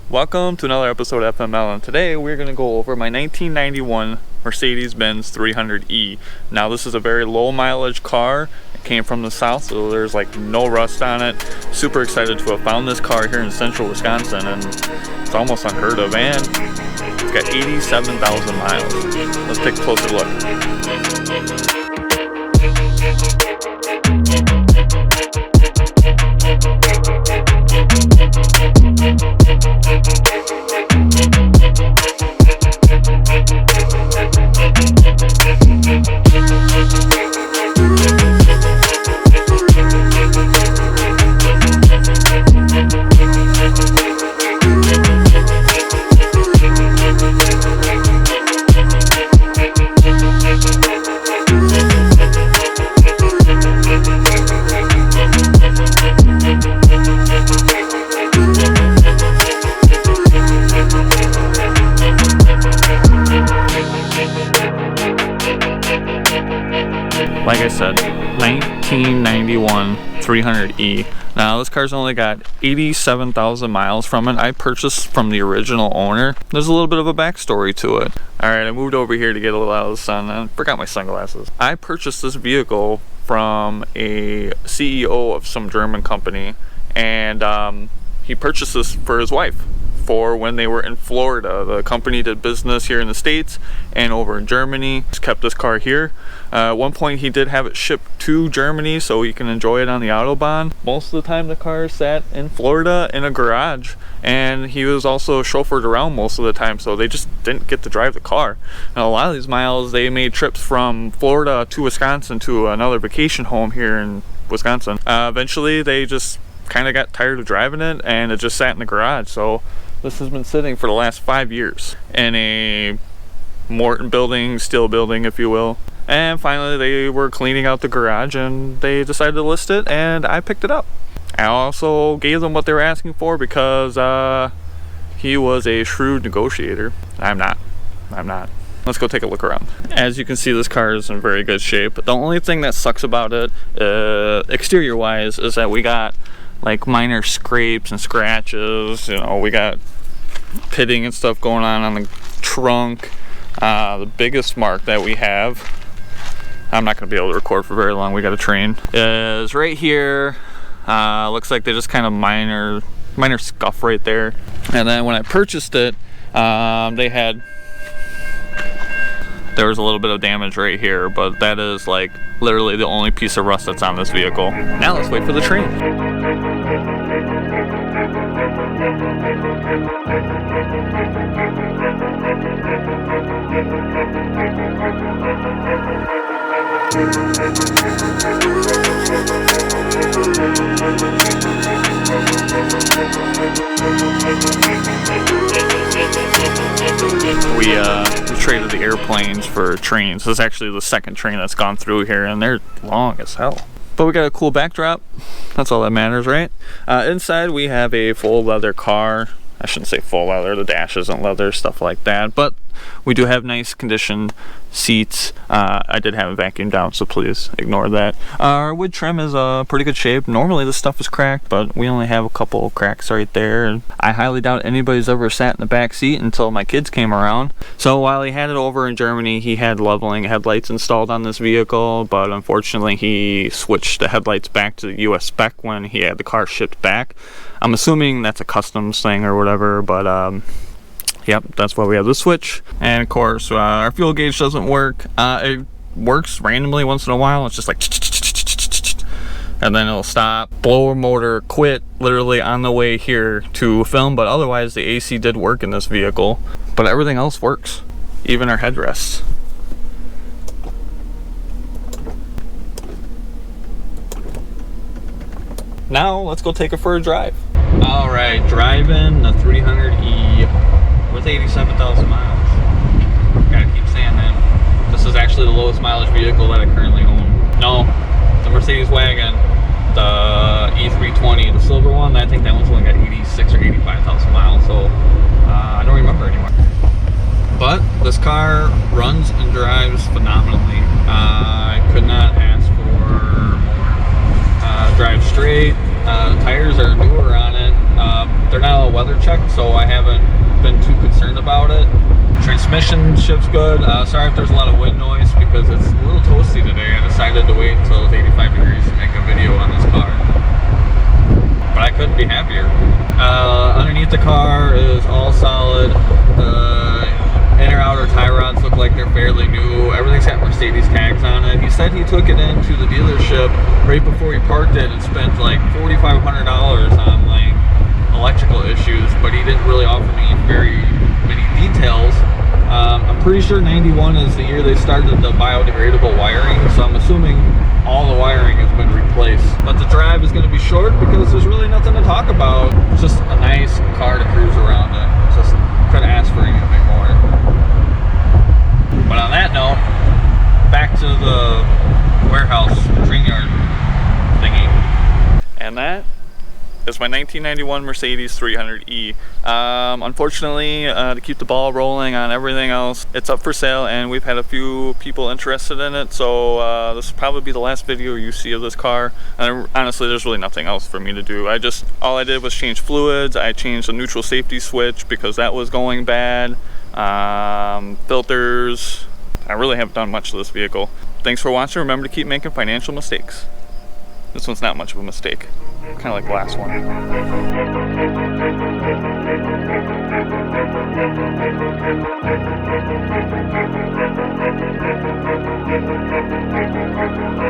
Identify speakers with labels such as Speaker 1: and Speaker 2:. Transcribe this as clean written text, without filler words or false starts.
Speaker 1: Welcome to another episode of FML, and today we're going to go over my 1991 Mercedes-Benz 300E. Now this is a very low mileage car. It came from the south, so there's like no rust on it. Super excited to have found this car here in central Wisconsin, and it's almost unheard of, and it's got 87,000 miles. Let's take a closer look. Like I said, 1991 300E. Now this car's only got 87,000 miles from it. I purchased from the original owner. There's a little bit of a backstory to it. Alright, I moved over here to get a little out of the sun and forgot my sunglasses. I purchased this vehicle from a CEO of some German company, and he purchased this for his wife for when they were in Florida. The company did business here in the States and over in Germany. Just kept this car here. At one point he did have it shipped to Germany so he can enjoy it on the Autobahn. Most of the time the car sat in Florida in a garage, and he was also chauffeured around most of the time, so they just didn't get to drive the car. Now a lot of these miles, they made trips from Florida to Wisconsin to another vacation home here in Wisconsin. Eventually they just kind of got tired of driving it, and it just sat in the garage. So this has been sitting for the last 5 years in a Morton building, steel building if you will. And finally they were cleaning out the garage and they decided to list it, and I picked it up. I also gave them what they were asking for because he was a shrewd negotiator. I'm not. Let's go take a look around. As you can see, this car is in very good shape. The only thing that sucks about it, exterior wise, is that we got like minor scrapes and scratches. You know, we got pitting and stuff going on the trunk. The biggest mark that we have, I'm not going to be able to record for very long, we got a train, is right here. Looks like they just kind of minor scuff right there. And then when I purchased it, there was a little bit of damage right here, but that is like literally the only piece of rust that's on this vehicle. Now let's wait for the train. We traded the airplanes for trains. This is actually the second train that's gone through here, and they're long as hell. But we got a cool backdrop. That's all that matters, right? Inside we have a full leather car. I shouldn't say full leather, the dash isn't leather, stuff like that, but we do have nice conditioned seats. I did have it vacuumed down, so please ignore that. Our wood trim is pretty good shape. Normally this stuff is cracked, but we only have a couple cracks right there, and I highly doubt anybody's ever sat in the back seat until my kids came around. So while he had it over in Germany, he had leveling headlights installed on this vehicle, but unfortunately he switched the headlights back to the US spec when he had the car shipped back. I'm assuming that's a customs thing or whatever, but yep, that's why we have the switch. And of course, our fuel gauge doesn't work. It works randomly once in a while. It's just like, and then it'll stop. Blower motor quit literally on the way here to film, but otherwise the AC did work in this vehicle. But everything else works, even our headrests. Now let's go take it for a drive. All right, driving the 300E with 87,000 miles. Gotta keep saying that. This is actually the lowest mileage vehicle that I currently own. No, the Mercedes wagon, the E320, the silver one, I think that one's only got 86 or 85,000 miles, so I don't remember anymore. But this car runs and drives phenomenally. I could not ask for more. Drives straight. The tires are newer on it. They're not all weather checked, so I haven't been too concerned about it. Transmission shifts good. Sorry if there's a lot of wind noise because it's a little toasty today. I decided to wait until it's 85 degrees to make a video on this car, but I couldn't be happier. Underneath the car is all solid. Inner outer tie rods look like they're fairly new. Everything's got Mercedes tags on it. He said he took it into the dealership right before he parked it and spent like $4,500 on like electrical issues, but he didn't really offer me very many details. I'm pretty sure 91 is the year they started the biodegradable wiring, so I'm assuming all the wiring has been replaced. But the drive is going to be short because there's really nothing to talk about. It's just a nice car to cruise around in. Just couldn't ask for anything more. But on that note, back to the warehouse train yard thingy. And that is my 1991 Mercedes 300E. Unfortunately, to keep the ball rolling on everything else, it's up for sale and we've had a few people interested in it, so this will probably be the last video you see of this car. And honestly, there's really nothing else for me to do. All I did was change fluids. I changed the neutral safety switch because that was going bad. Filters. I really haven't done much to this vehicle. Thanks for watching. Remember to keep making financial mistakes. This one's not much of a mistake. Kind of like the last one.